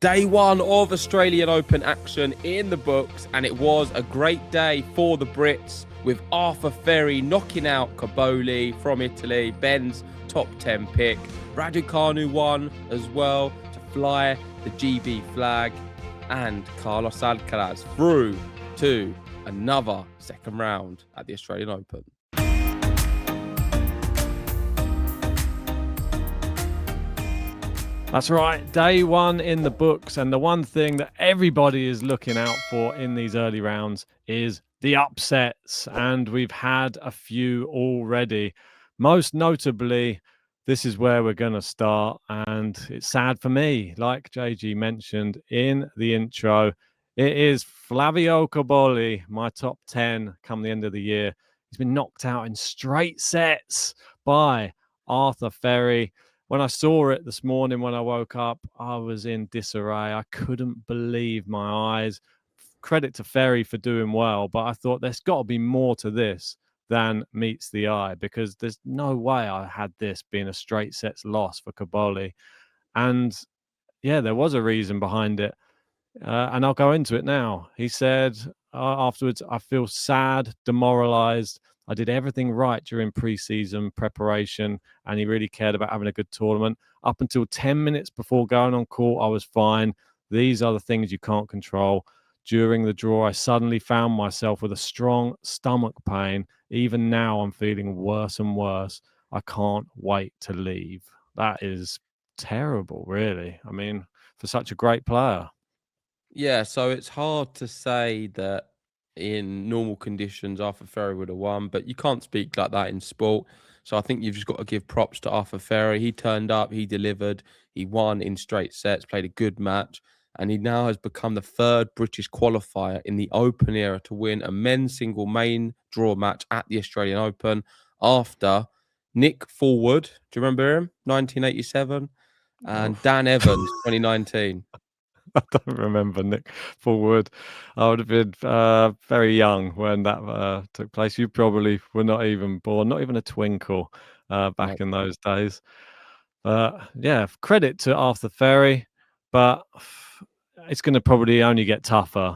Day one of Australian Open action in the books, and it was a great day for the Brits with Arthur Ferry knocking out Cobolli from Italy, Ben's top 10 pick. Raducanu won as well to fly the GB flag, and Carlos Alcaraz through to another second round at the Australian Open. That's right, day one in the books, and the one thing that everybody is looking out for in these early rounds is the upsets, and we've had a few already. Most notably, this is where we're going to start, and it's sad for me, like JG mentioned in the intro. It is Flavio Cobolli, my top 10 come the end of the year. He's been knocked out in straight sets by Arthur Ferry. When I saw it this morning when I woke up, I was in disarray. I couldn't believe my eyes. Credit to Ferry for doing well, but I thought there's got to be more to this than meets the eye, because there's no way I had this being a straight sets loss for Cobolli. And yeah, there was a reason behind it. And I'll go into it now. He said afterwards, I feel sad, demoralized. I did everything right during pre-season preparation, and he really cared about having a good tournament. Up until 10 minutes before going on court, I was fine. These are the things you can't control. During the draw, I suddenly found myself with a strong stomach pain. Even now, I'm feeling worse and worse. I can't wait to leave. That is terrible, really. I mean, for such a great player. Yeah, so it's hard to say that in normal conditions Arthur Ferry would have won, but you can't speak like that in sport. So I think you've just got to give props to Arthur Ferry. He turned up, he delivered, he won in straight sets, played a good match, and he now has become the third British qualifier in the Open era to win a men's single main draw match at the Australian Open after Nick Forward, do you remember him? 1987, and Dan Evans, 2019. I don't remember Nick Forward. I would have been very young when that took place. You probably were not even born, not even a twinkle back in those days. Yeah, credit to Arthur Ferry, but it's going to probably only get tougher.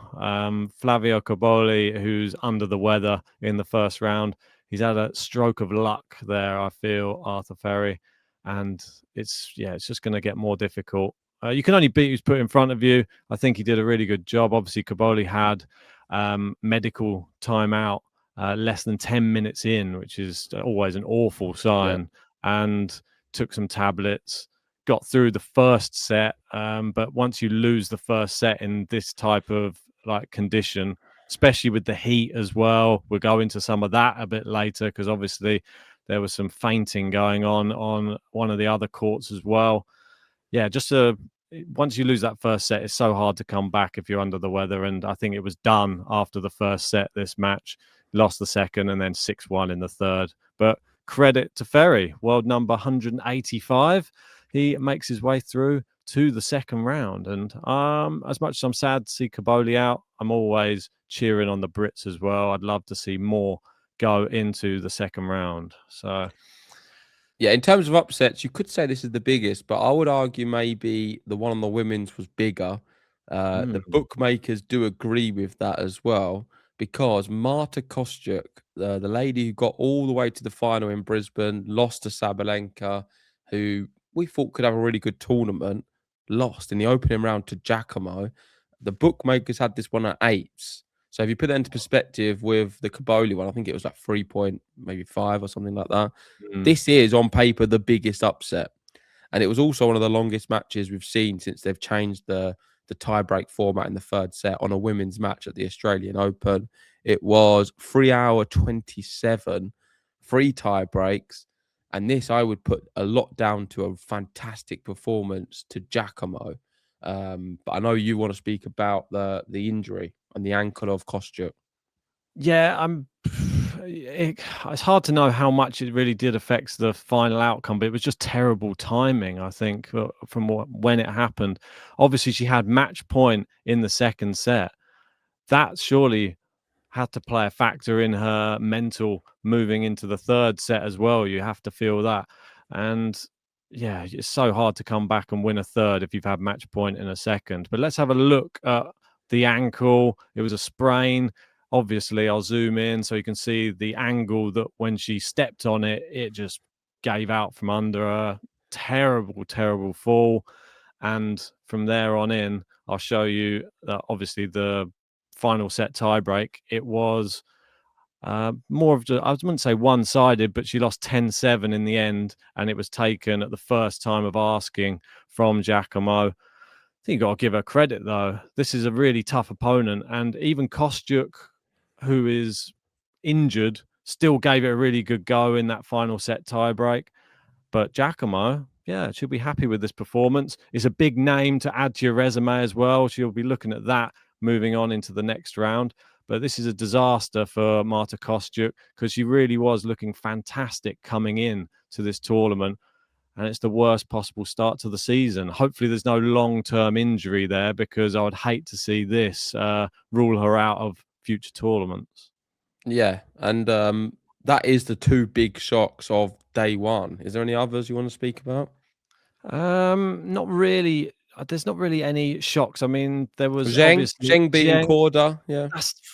Flavio Cobolli, who's under the weather in the first round, he's had a stroke of luck there, I feel, Arthur Ferry, and it's just going to get more difficult. You can only beat who's put in front of you. I think he did a really good job. Obviously, Cobolli had medical timeout less than 10 minutes in, which is always an awful sign, and took some tablets, got through the first set. But once you lose the first set in this type of condition, especially with the heat as well, we'll go into some of that a bit later, because obviously there was some fainting going on one of the other courts as well. Yeah, once you lose that first set, it's so hard to come back if you're under the weather. And I think it was done after the first set, this match. Lost the second and then 6-1 in the third. But credit to Ferry, world number 185. He makes his way through to the second round. And as much as I'm sad to see Cobolli out, I'm always cheering on the Brits as well. I'd love to see more go into the second round. So... yeah, in terms of upsets, you could say this is the biggest, but I would argue maybe the one on the women's was bigger. The bookmakers do agree with that as well, because Marta Kostyuk, the lady who got all the way to the final in Brisbane, lost to Sabalenka, who we thought could have a really good tournament, lost in the opening round to Giacomo. The bookmakers had this one at 8s. So if you put that into perspective with the Cobolli one, I think it was like 3.5 or something like that. This is on paper the biggest upset. And it was also one of the longest matches we've seen since they've changed the tie-break format in the third set on a women's match at the Australian Open. It was 3 hour 27, 3 tie breaks. And this I would put a lot down to a fantastic performance to Giacomo. But I know you want to speak about the injury and the ankle of Kostyuk. Yeah, it's hard to know how much it really did affect the final outcome, but it was just terrible timing, I think, from when it happened. Obviously, she had match point in the second set. That surely had to play a factor in her mental moving into the third set as well. You have to feel that. And yeah, it's so hard to come back and win a third if you've had match point in a second. But let's have a look at the ankle. It was a sprain. Obviously, I'll zoom in so you can see the angle that when she stepped on it, it just gave out from under her. Terrible, terrible fall. And from there on in, I'll show you obviously the final set tiebreak. It was more of, I wouldn't say one-sided, but she lost 10-7 in the end, and it was taken at the first time of asking from Giacomo. I think you got to give her credit, though. This is a really tough opponent, and even Kostyuk, who is injured, still gave it a really good go in that final set tiebreak. But Giacomo, yeah, she'll be happy with this performance. It's a big name to add to your resume as well. She'll be looking at that moving on into the next round. But this is a disaster for Marta Kostyuk because she really was looking fantastic coming in to this tournament. And it's the worst possible start to the season. Hopefully there's no long-term injury there because I would hate to see this rule her out of future tournaments. Yeah, and that is the two big shocks of day one. Is there any others you want to speak about? Not really. There's not really any shocks. I mean, there was obviously Zheng beating Korda. Yeah,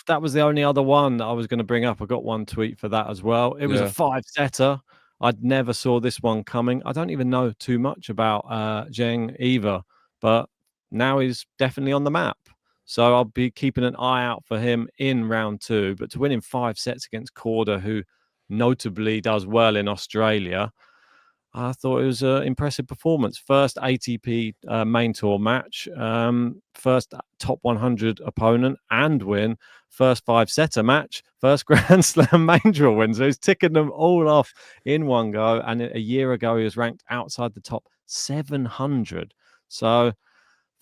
that was the only other one that I was going to bring up. I got one tweet for that as well. It was a 5-setter. I'd never saw this one coming. I don't even know too much about Zheng either, but now he's definitely on the map. So I'll be keeping an eye out for him in round 2. But to win in 5 sets against Korda, who notably does well in Australia, I thought it was an impressive performance. First ATP main tour match, first top 100 opponent and win, first 5-setter match, first Grand Slam main draw win. So he's ticking them all off in one go. And a year ago, he was ranked outside the top 700. So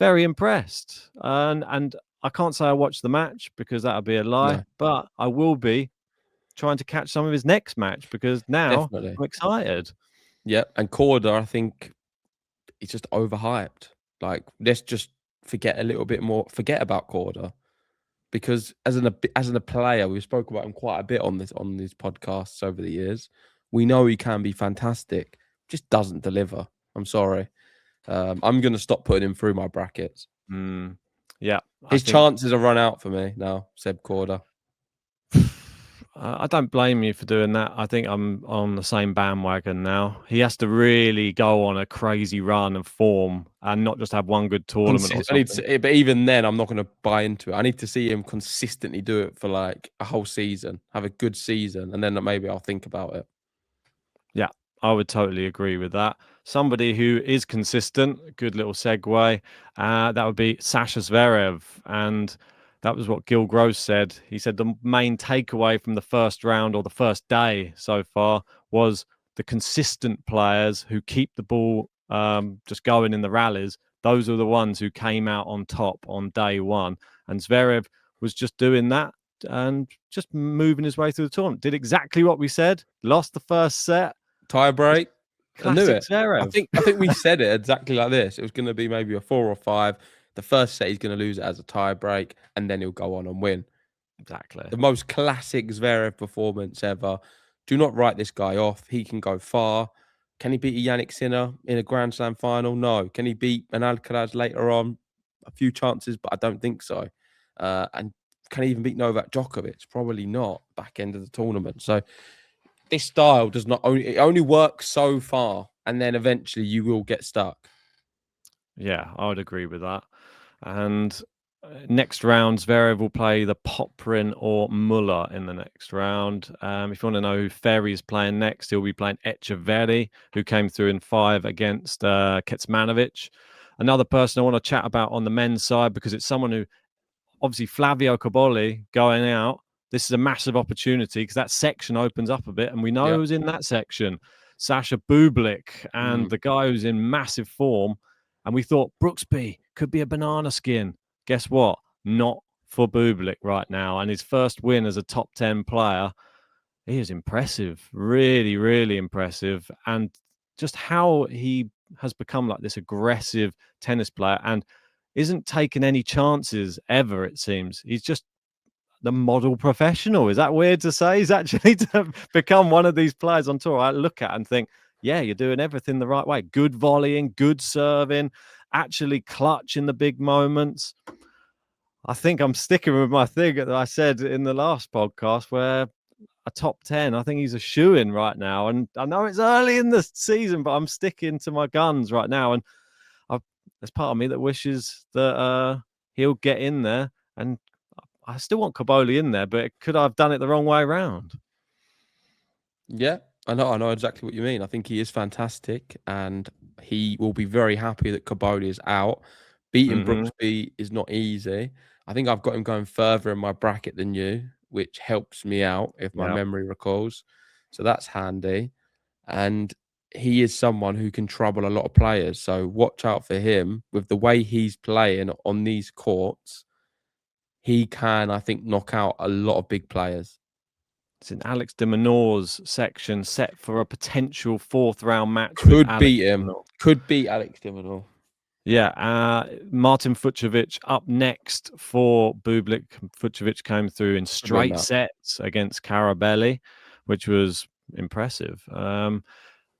very impressed. And I can't say I watched the match because that would be a lie, but I will be trying to catch some of his next match because now I'm excited. Yeah, and Korda, I think he's just overhyped. Like, let's just forget a little bit more. Forget about Korda, because as a player, we've spoken about him quite a bit on these podcasts over the years. We know he can be fantastic, just doesn't deliver. I'm sorry. I'm going to stop putting him through my brackets. Yeah, his chances are run out for me now. Seb Korda. I don't blame you for doing that. I think I'm on the same bandwagon now. He has to really go on a crazy run of form and not just have one good tournament or something. But even then, I'm not going to buy into it. I need to see him consistently do it for like a whole season, have a good season, and then maybe I'll think about it. Yeah, I would totally agree with that. Somebody who is consistent, good little segue, that would be Sasha Zverev. And that was what Gil Gross said. He said the main takeaway from the first round or the first day so far was the consistent players who keep the ball just going in the rallies. Those are the ones who came out on top on day one. And Zverev was just doing that and just moving his way through the tournament. Did exactly what we said. Lost the first set. Tie break. I knew it. Zverev. I think we said it exactly like this. It was going to be maybe a 4 or 5. The first set he's going to lose it as a tie break, and then he'll go on and win. Exactly. The most classic Zverev performance ever. Do not write this guy off. He can go far. Can he beat a Yannick Sinner in a Grand Slam final? No. Can he beat an Alcaraz later on? A few chances, but I don't think so. And can he even beat Novak Djokovic? Probably not. Back end of the tournament. So this style does not only works so far, and then eventually you will get stuck. Yeah, I would agree with that. And next round, Zverev will play the Poprin or Muller in the next round. If you want to know who Ferry is playing next, he'll be playing Echeverry, who came through in 5 against Kecmanovic. Another person I want to chat about on the men's side, because it's someone who, obviously, Flavio Cobolli going out. This is a massive opportunity because that section opens up a bit, and we know who's in that section. Sasha Bublik and the guy who's in massive form. And we thought Brooksby could be a banana skin. Guess what? Not for Bublik right now. And his first win as a top 10 player, he is impressive. Really, really impressive. And just how he has become like this aggressive tennis player and isn't taking any chances ever, it seems. He's just the model professional. Is that weird to say? He's actually become one of these players on tour I look at and think, yeah, you're doing everything the right way. Good volleying, good serving, actually clutch in the big moments. I think I'm sticking with my thing that I said in the last podcast, where a top 10, I think he's a shoo-in right now. And I know it's early in the season, but I'm sticking to my guns right now. And there's part of me that wishes that he'll get in there. And I still want Cobolli in there, but could I have done it the wrong way around? Yeah, I know exactly what you mean. I think he is fantastic, and he will be very happy that Cobolli is out. Beating Brooksby is not easy. I think I've got him going further in my bracket than you, which helps me out if my memory recalls. So that's handy. And he is someone who can trouble a lot of players. So watch out for him. With the way he's playing on these courts, he can, I think, knock out a lot of big players. It's in Alex de Minaur's section, set for a potential 4th round match. Could beat him. Could beat Alex de Minaur. Yeah, Martin Fucsovics up next for Bublik. Fucsovics came through in straight sets against Carabelli, which was impressive. I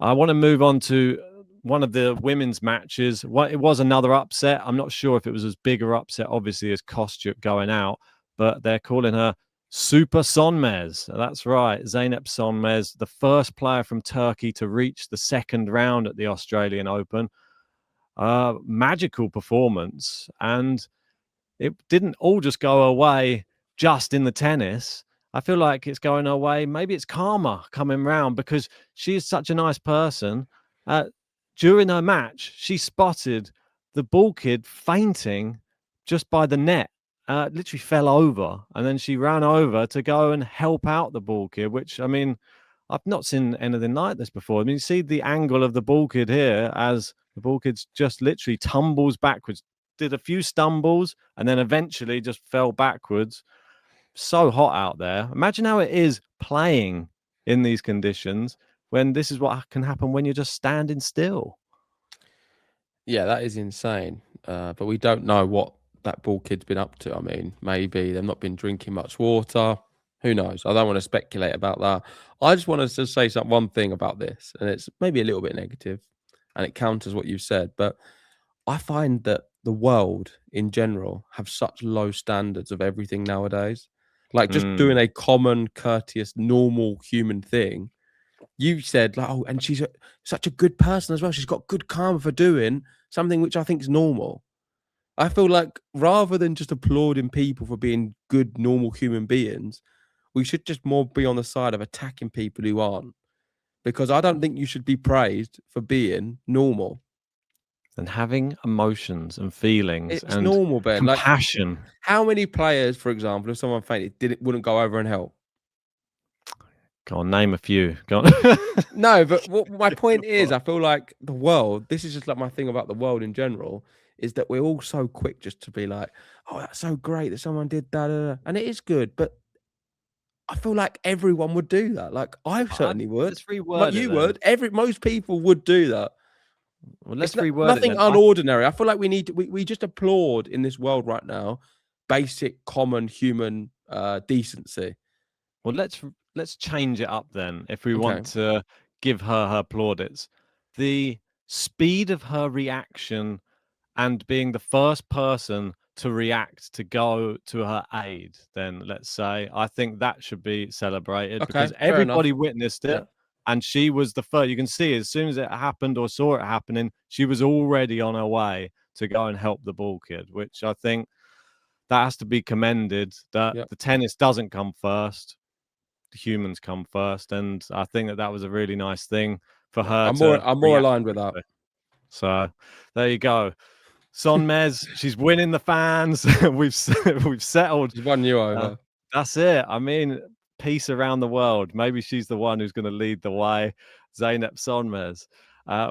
want to move on to one of the women's matches. It was another upset. I'm not sure if it was as big an upset, obviously, as Kostyuk going out, but they're calling her Super Sonmez. That's right, Zeynep Sonmez, the first player from Turkey to reach the 2nd round at the Australian Open. Magical performance, and it didn't all just go away just in the tennis. I feel like it's going away. Maybe it's karma coming round, because she is such a nice person. During her match, she spotted the ball kid fainting just by the net. Literally fell over, and then she ran over to go and help out the ball kid, which, I mean, I've not seen anything like this before. I mean, you see the angle of the ball kid here as the ball kid just literally tumbles backwards, did a few stumbles, and then eventually just fell backwards. So hot out there. Imagine how it is playing in these conditions, when this is what can happen when you're just standing still. Yeah, that is insane. But we don't know what that ball kid's been up to. I mean, maybe they've not been drinking much water. Who knows? I don't want to speculate about that. I just want to say one thing about this, and it's maybe a little bit negative, and it counters what you've said. But I find that the world in general have such low standards of everything nowadays. Like just doing a common, courteous, normal human thing. You said, like, oh, and she's such a good person as well. She's got good karma for doing something which I think is normal. I feel like rather than just applauding people for being good, normal human beings, we should just more be on the side of attacking people who aren't. Because I don't think you should be praised for being normal. And having emotions and feelings It's and normal, Ben. compassion. Like, how many players, for example, if someone fainted, wouldn't go over and help? Go on, name a few. Go on. No, but what my point is, I feel like the world, this is just like my thing about the world in general, is that we're all so quick just to be like, oh, that's so great that someone did that. And it is good, but I feel like everyone would do that. Like I certainly would. Let's reword Like it you then. would. Most people would do that. Well, let's It's reword nothing it then. unordinary. I feel like we just applaud in this world right now basic common human decency. Well, let's change it up then. If we want to give her plaudits, the speed of her reaction and being the first person to react to go to her aid, then let's say, I think that should be celebrated, because everybody witnessed it. And she was the first. You can see as soon as it happened or saw it happening, she was already on her way to go and help the ball kid, which I think that has to be commended, that the tennis doesn't come first, the humans come first. And I think that was a really nice thing for her. I'm more aligned with that. So there you go. Sonmez, she's winning the fans. we've settled. She's won you over. That's it. I mean, peace around the world. Maybe she's the one who's going to lead the way. Zeynep Sonmez.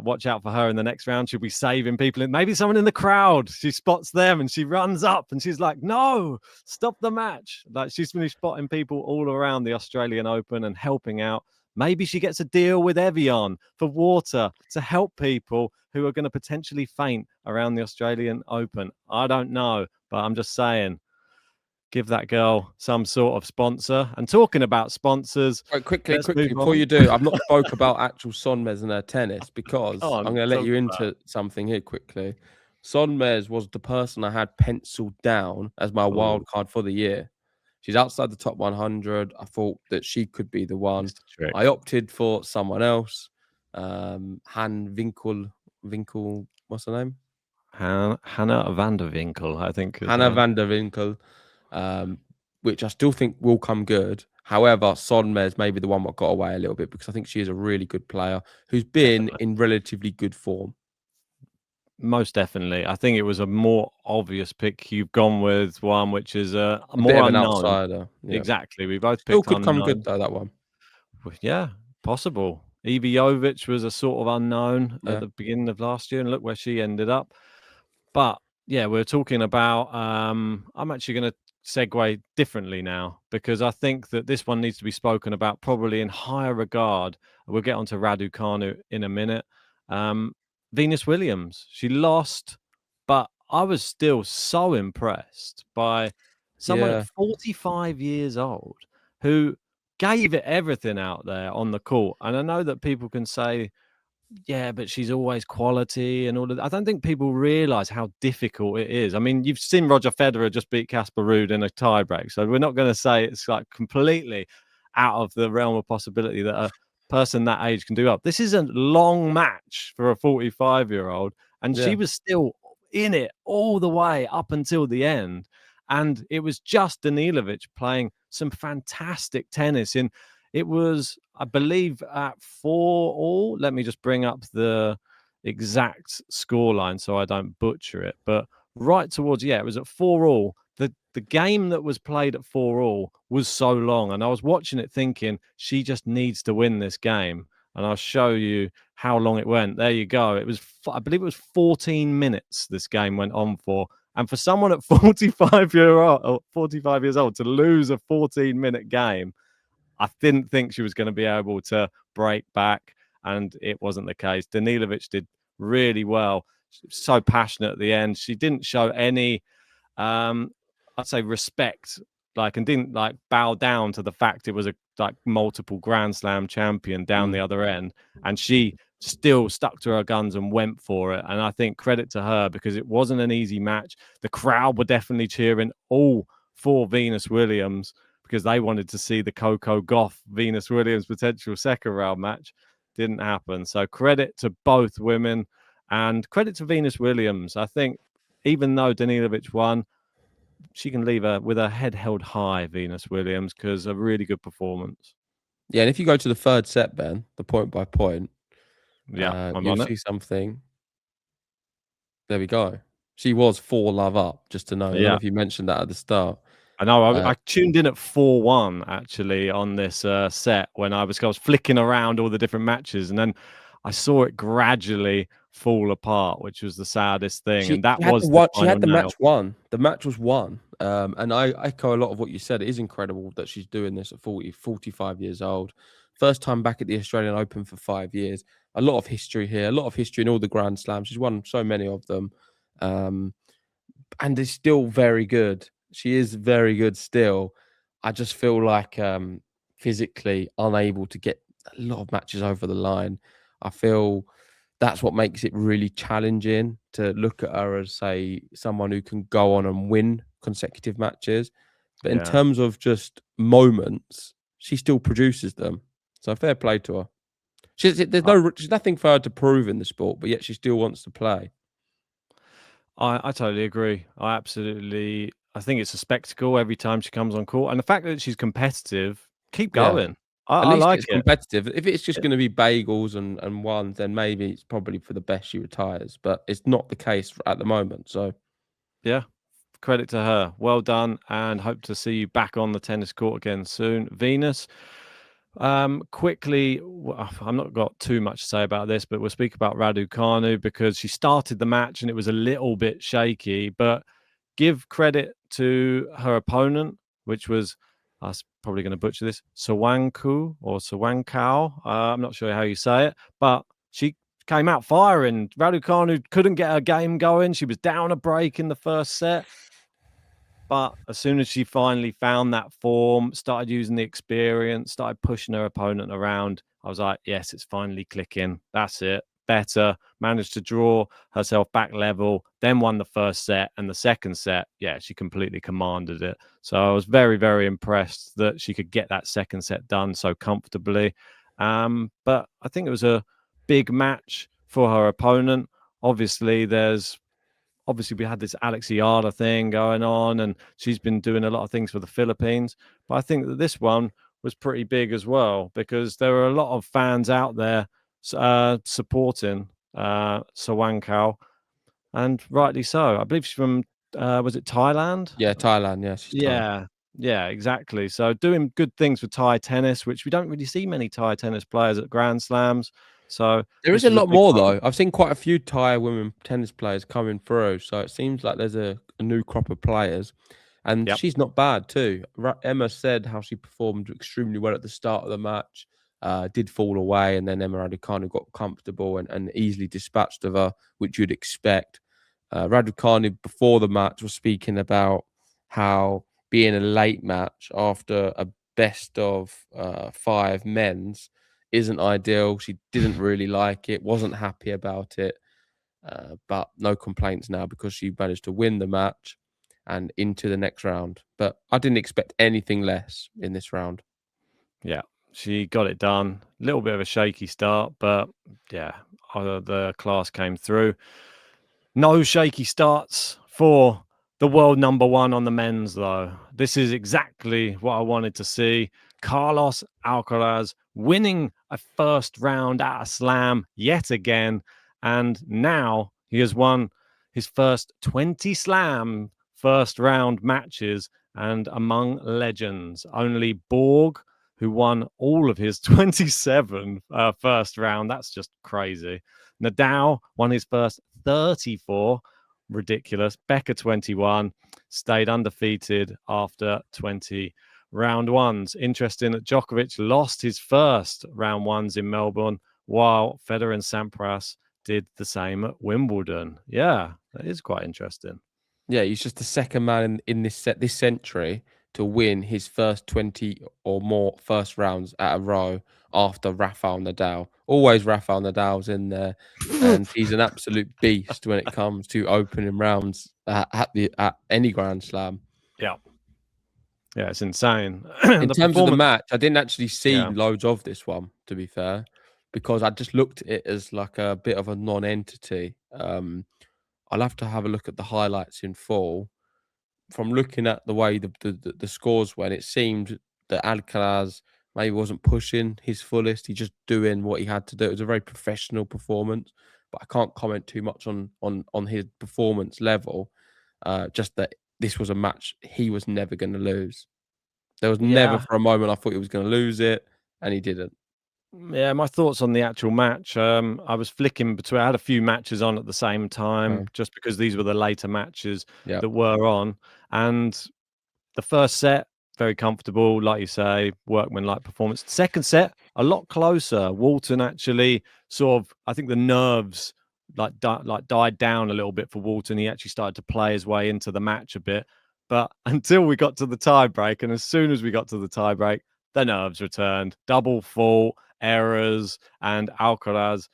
Watch out for her in the next round. She'll be saving people. Maybe someone in the crowd. She spots them and she runs up and she's like, no, stop the match. Like, she's been spotting people all around the Australian Open and helping out. Maybe she gets a deal with Evian for water to help people who are going to potentially faint around the Australian Open. I don't know, but I'm just saying, give that girl some sort of sponsor. And talking about sponsors, Right, quickly, let's move before on. you do, I've not spoke about actual Sonmez and her tennis because I'm going to let you into something here quickly. Sonmez was the person I had penciled down as my wild card for the year. She's outside the top 100. I thought that she could be the one. I opted for someone else. Winkel, what's her name? Hannah van der Winkel, I think. Hannah van der Winkel, which I still think will come good. However, Sonmez may be the one that got away a little bit because I think she is a really good player who's been in relatively good form. Most definitely. I think it was a more obvious pick. You've gone with one which is a more bit of an unknown. Outsider. Yeah. Exactly. We both still picked could unknown. come good though, that one. Yeah, possible. Iviovic was a sort of unknown Yeah. at the beginning of last year, and look where she ended up. But yeah, we're talking about. I'm actually going to segue differently now because I think that this one needs to be spoken about probably in higher regard. We'll get onto Raducanu in a minute. Venus Williams, she lost, but I was still so impressed by someone at 45 years old who gave it everything out there on the court. And I know that people can say, yeah, but she's always quality and all of that. I don't think people realize how difficult it is. I mean, you've seen Roger Federer just beat Casper Ruud in a tiebreak. So we're not going to say it's like completely out of the realm of possibility that a person that age can do up. This is a long match for a 45-year-old, and she was still in it all the way up until the end. And it was just Danilovic playing some fantastic tennis in. It was, I believe, at 4-all. Let me just bring up the exact scoreline so I don't butcher it. But right towards, it was at 4-all. The game that was played at 4-all was so long. And I was watching it thinking, she just needs to win this game. And I'll show you how long it went. There you go. It was, I believe it was 14 minutes this game went on for. And for someone at 45 years old to lose a 14-minute game, I didn't think she was going to be able to break back, and it wasn't the case. Danilovic did really well. So passionate at the end. She didn't show any, I'd say, respect, and didn't bow down to the fact it was a multiple Grand Slam champion down the other end, and she still stuck to her guns and went for it. And I think credit to her because it wasn't an easy match. The crowd were definitely cheering all for Venus Williams, because they wanted to see the Coco Gauff Venus Williams potential second round match. Didn't happen. So credit to both women and credit to Venus Williams. I think even though Danilovic won, she can leave her with her head held high, Venus Williams, because a really good performance. Yeah, and if you go to the third set, Ben, the point by point, you'll see something. There we go. She was 4-love up, just to know. I don't know if you mentioned that at the start. I know. I tuned in at 4-1 actually on this set when I was flicking around all the different matches, and then I saw it gradually fall apart, which was the saddest thing. And that was she had the match won. The match was won. And I echo a lot of what you said. It is incredible that she's doing this at 45 years old. First time back at the Australian Open for 5 years. A lot of history here, a lot of history in all the Grand Slams. She's won so many of them. And is still very good. She is very good still. I just feel like physically unable to get a lot of matches over the line. I feel that's what makes it really challenging to look at her as, say, someone who can go on and win consecutive matches. But in terms of just moments, she still produces them. So fair play to her. There's nothing for her to prove in the sport, but yet she still wants to play. I totally agree. I think it's a spectacle every time she comes on court. And the fact that she's competitive, keep going. At least like it's competitive. If it's just going to be bagels and ones, then maybe it's probably for the best she retires. But it's not the case at the moment. So, yeah, credit to her. Well done, and hope to see you back on the tennis court again soon, Venus. Quickly, I've not got too much to say about this, but we'll speak about Raducanu because she started the match and it was a little bit shaky, but give credit to her opponent, which was, I was probably going to butcher this, Sawangku or Sawankau. I'm not sure how you say it, but she came out firing. Raducanu couldn't get her game going. She was down a break in the first set. But as soon as she finally found that form, started using the experience, started pushing her opponent around, I was like, yes, it's finally clicking. That's it. Better. Managed to draw herself back level, then won the first set. And the second set, yeah, she completely commanded it. So I was very, very impressed that she could get that second set done so comfortably. But I think it was a big match for her opponent. Obviously, we had this Alexiada thing going on, and she's been doing a lot of things for the Philippines. But I think that this one was pretty big as well, because there were a lot of fans out there supporting Sawankao, and rightly so. I believe she's from, was it Thailand? Yeah, Thailand. Yeah, she's Thai. Yeah, exactly. So doing good things for Thai tennis, which we don't really see many Thai tennis players at Grand Slams. So There is this a was a lot big more one. though. I've seen quite a few Thai women tennis players coming through, so it seems like there's a new crop of players, and Yep. she's not bad too. Emma said how she performed extremely well at the start of the match, did fall away, and then Emma Raducanu got comfortable and easily dispatched of her, which you'd expect. Raducanu before the match was speaking about how being a late match after a best of 5 men's isn't ideal. She didn't really like it, wasn't happy about it, but no complaints now because she managed to win the match and into the next round. But I didn't expect anything less in this round. Yeah, she got it done. A little bit of a shaky start, but yeah, the class came through. No shaky starts for the world number one on the men's, though. This is exactly what I wanted to see. Carlos Alcaraz winning a first round at a slam yet again. And now he has won his first 20 slam first round matches and among legends. Only Borg, who won all of his 27 first round. That's just crazy. Nadal won his first 34. Ridiculous. Becker 21 stayed undefeated after 20 round ones. Interesting that Djokovic lost his first round ones in Melbourne, while Federer and Sampras did the same at Wimbledon. Yeah, that is quite interesting. Yeah, he's just the second man in this century to win his first 20 or more first rounds at a row after Rafael Nadal. Always Rafael Nadal's in there, and he's an absolute beast when it comes to opening rounds at any Grand Slam. Yeah. Yeah, it's insane. In The terms of the performance. match, I didn't actually see Yeah. loads of this one, to be fair, because I just looked at it as like a bit of a non-entity. I'll have to have a look at the highlights in full. From looking at the way the scores went, it seemed that Alcaraz maybe wasn't pushing his fullest. He just doing what he had to do. It was a very professional performance, but I can't comment too much on his performance level. Just that this was a match he was never going to lose. There was never Yeah. for a moment I thought he was going to lose it, and he didn't. Yeah, my thoughts on the actual match. I was flicking between. I had a few matches on at the same time, Okay. just because these were the later matches Yeah, that were on. And the first set, very comfortable, like you say, workman-like performance. Second set, a lot closer. Walton actually sort of, I think the nerves died down a little bit for Walton. He actually started to play his way into the match a bit, but until we got to the tie break, and as soon as we got to the tie break, the nerves returned. Double fault, errors, and Alcaraz,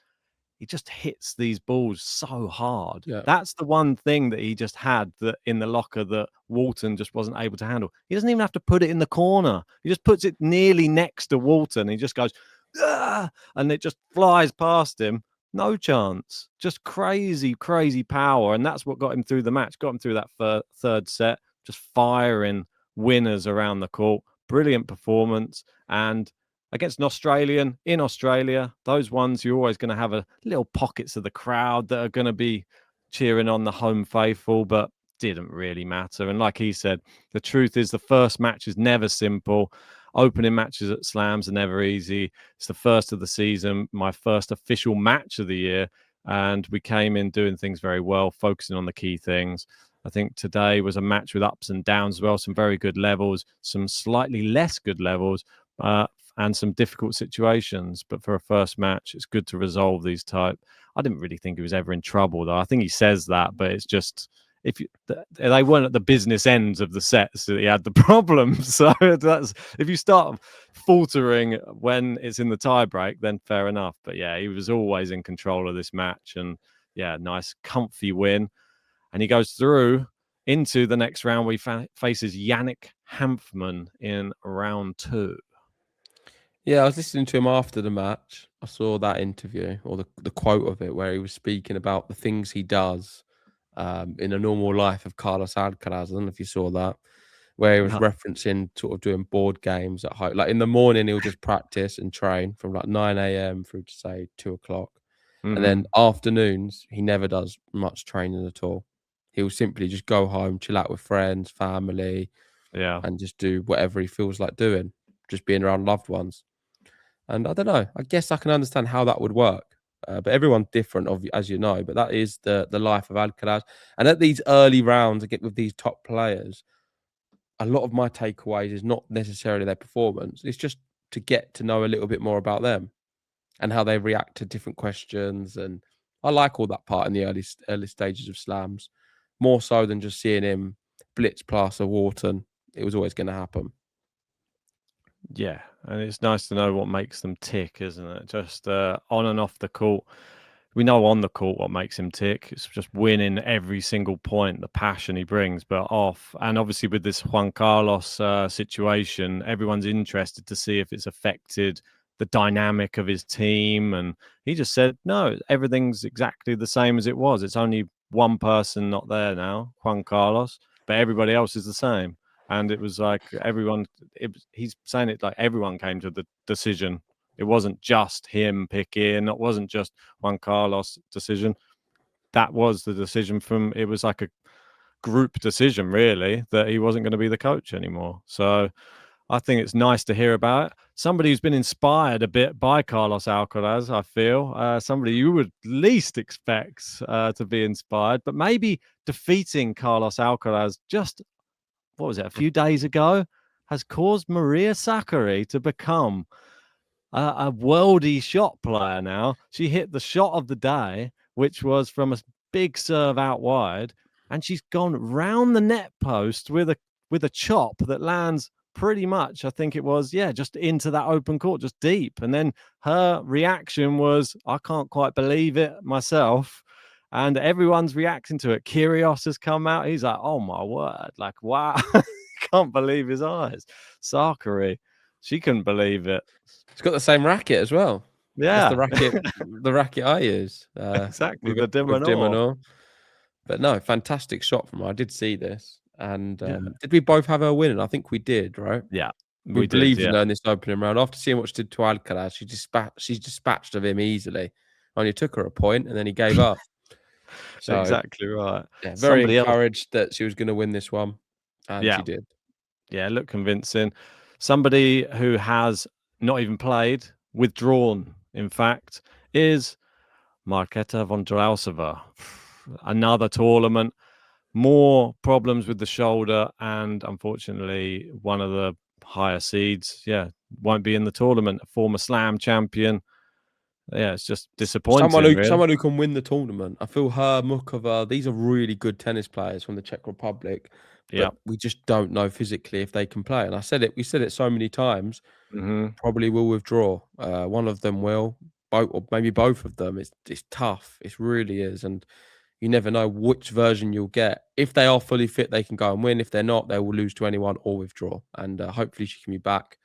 he just hits these balls so hard. yeah, That's the one thing that he just had that in the locker that Walton just wasn't able to handle. He doesn't even have to put it in the corner. He just puts it nearly next to Walton. He just goes, ah, and it just flies past him. No chance. Just crazy, crazy power. And that's what got him through the match, got him through that third set, just firing winners around the court. Brilliant performance. And against an Australian in Australia, those ones you're always going to have a little pockets of the crowd that are going to be cheering on the home faithful, but didn't really matter. And like he said, the truth is the first match is never simple. Opening matches at slams are never easy. It's the first of the season, my first official match of the year, and we came in doing things very well, focusing on the key things. I think today was a match with ups and downs as well, some very good levels, some slightly less good levels, and some difficult situations. But for a first match, it's good to resolve these type. I didn't really think he was ever in trouble, though. I think he says that, but it's just if they weren't at the business ends of the sets that he had the problems. So that's, if you start faltering when it's in the tiebreak, then fair enough. But yeah, he was always in control of this match, and yeah, nice comfy win. And he goes through into the next round where he faces Yannick Hanfmann in round 2. Yeah, I was listening to him after the match. I saw that interview, or the quote of it, where he was speaking about the things he does in a normal life of Carlos Alcaraz. I don't know if you saw that, where he was No. referencing sort of doing board games at home. Like in the morning, he'll just practice and train from like 9 a.m. through to say 2 o'clock. And then afternoons, he never does much training at all. He'll simply just go home, chill out with friends, family, Yeah. and just do whatever he feels like doing, just being around loved ones. And I don't know, I guess I can understand how that would work. But everyone's different, as you know. But that is the life of Alcaraz. And at these early rounds, I get with these top players, a lot of my takeaways is not necessarily their performance. It's just to get to know a little bit more about them and how they react to different questions. And I like all that part in the early stages of slams, more so than just seeing him blitz Placer Wharton. It was always going to happen. Yeah, and it's nice to know what makes them tick, isn't it? Just on and off the court. We know on the court what makes him tick. It's just winning every single point, the passion he brings, but off. And obviously with this Juan Carlos situation, everyone's interested to see if it's affected the dynamic of his team. And he just said, no, everything's exactly the same as it was. It's only one person not there now, Juan Carlos, but everybody else is the same. And it was like he's saying it like everyone came to the decision. It wasn't just him picking. It wasn't just Juan Carlos' decision. That was the decision it was like a group decision, really, that he wasn't going to be the coach anymore. So I think it's nice to hear about it. Somebody who's been inspired a bit by Carlos Alcaraz, I feel. Somebody you would least expect to be inspired, but maybe defeating Carlos Alcaraz just, what was it, a few days ago, has caused Maria Sakkari to become a worldy shot player now. She hit the shot of the day, which was from a big serve out wide, and she's gone round the net post with a chop that lands pretty much, I think it was, just into that open court, just deep. And then her reaction was, I can't quite believe it myself. And everyone's reacting to it. Kyrgios has come out. He's like, oh my word. Like, wow. Can't believe his eyes. Sakkari, she couldn't believe it. It's got the same racket as well. That's Yeah. the racket I use. Exactly, with the with Dimonor. Dimonor. But no, fantastic shot from her. I did see this. And Yeah. did we both have her winning? I think we did, right? Yeah, We we did, believed in yeah. her in this opening round. After seeing what she did to Alcaraz, she's dispatched of him easily. Only took her a point and then he gave up. So Exactly right. yeah, very Somebody else. encouraged that she was going to win this one. And Yeah. she did. Yeah, looked convincing. Somebody who has not even played, withdrawn, in fact, is Marketa Vondrousova. Another tournament, more problems with the shoulder, and unfortunately, one of the higher seeds, won't be in the tournament. A former Slam champion. Yeah, it's just disappointing, really. Someone who can win the tournament. I feel her, Mukova, these are really good tennis players from the Czech Republic, but we just don't know physically if they can play. And we said it so many times. Probably will withdraw. One of them will, or maybe both of them. It's tough. It really is, and you never know which version you'll get. If they are fully fit, they can go and win. If they're not, they will lose to anyone or withdraw. And hopefully, she can be back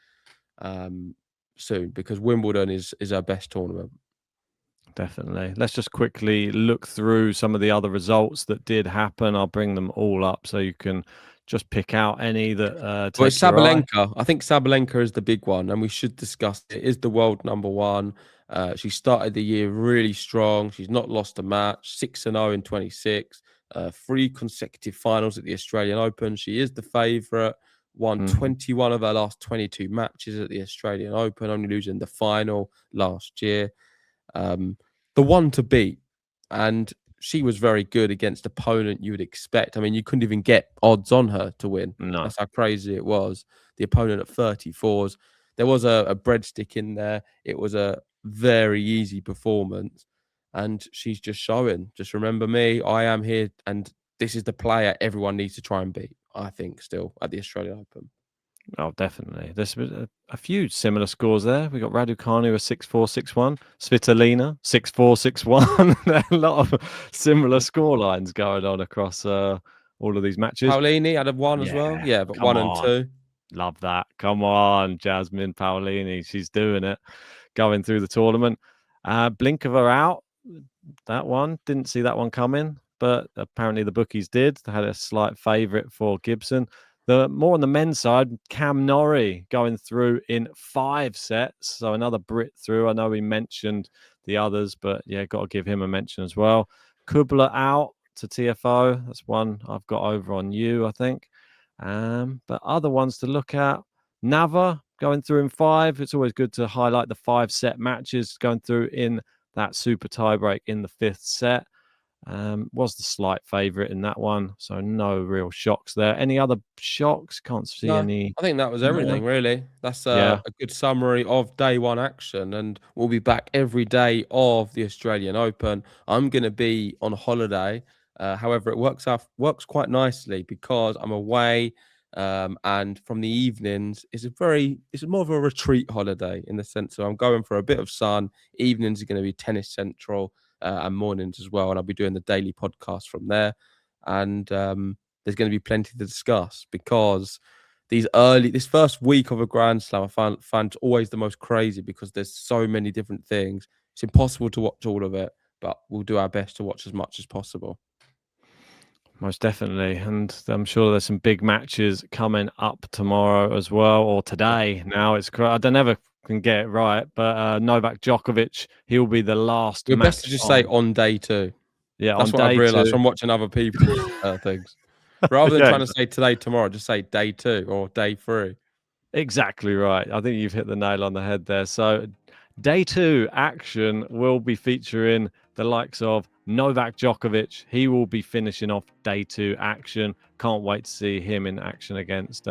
soon, because Wimbledon is our best tournament. Definitely. Let's just quickly look through some of the other results that did happen. I'll bring them all up so you can just pick out any that Well, it's take your eye. Sabalenka. I think Sabalenka is the big one, and we should discuss it. Is the world number one. She started the year really strong. She's not lost a match. 6-0 in 26. 3 consecutive finals at the Australian Open. She is the favourite. Won 21 of her last 22 matches at the Australian Open, only losing the final last year. The one to beat, and she was very good against opponent you would expect. I mean, you couldn't even get odds on her to win. No. That's how crazy it was. The opponent at 34s. There was a breadstick in there. It was a very easy performance, and she's just showing. Just remember me. I am here, and this is the player everyone needs to try and beat, I think, still at the Australian Open. Oh, definitely. There's a few similar scores there. We got Raducanu a 6-4, 6-1. Svitolina 6-4, 6-1. A lot of similar score lines going on across all of these matches. Paolini had a 1 as well. Yeah, but 1 and 2. Love that. Come on, Jasmine Paolini. She's doing it, going through the tournament. Blinkova out. That one, didn't see that one coming, but apparently the bookies did. They had a slight favourite for Gibson. More on the men's side, Cam Norrie going through in 5 sets. So another Brit through. I know we mentioned the others, but yeah, got to give him a mention as well. Kubler out to TFO. That's one I've got over on you, I think. But other ones to look at. Nava going through in 5. It's always good to highlight the 5-set matches going through in that super tiebreak in the 5th set. Was the slight favourite in that one, so no real shocks there. Any other shocks? Can't see any. I think that was everything, really. That's Yeah. a good summary of day 1 action, and we'll be back every day of the Australian Open. I'm going to be on holiday. However, it works quite nicely because I'm away, and from the evenings, it's more of a retreat holiday in the sense of I'm going for a bit of sun. Evenings are going to be tennis central. And mornings as well, and I'll be doing the daily podcast from there. And there's going to be plenty to discuss because this first week of a Grand Slam, I find always the most crazy because there's so many different things. It's impossible to watch all of it, but we'll do our best to watch as much as possible. Most definitely, and I'm sure there's some big matches coming up tomorrow as well, or today. Now I don't ever can get it right, but Novak Djokovic, he'll be the last. You're match best to just say on day 2. Yeah, that's on what I've day realised 2. from watching other people's things. Rather than trying to say today, tomorrow, just say day 2 or day 3. Exactly right. I think you've hit the nail on the head there. So day 2 action will be featuring the likes of Novak Djokovic. He will be finishing off day 2 action. Can't wait to see him in action against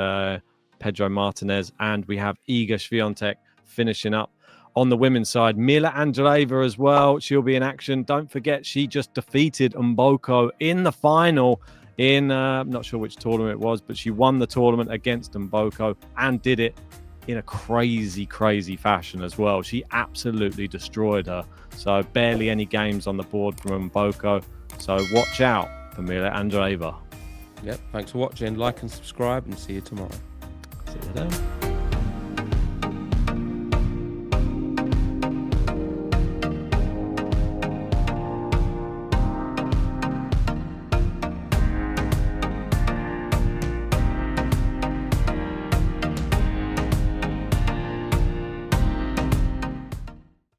Pedro Martinez. And we have Iga Swiatek finishing up on the women's side. Mila Andreeva as well. She'll be in action. Don't forget, she just defeated Mboko in the final in, I'm not sure which tournament it was, but she won the tournament against Mboko and did it in a crazy, crazy fashion as well. She absolutely destroyed her. So barely any games on the board from Mboko. So watch out for Mila Andreeva. Yep. Thanks for watching. Like and subscribe, and see you tomorrow. See you then.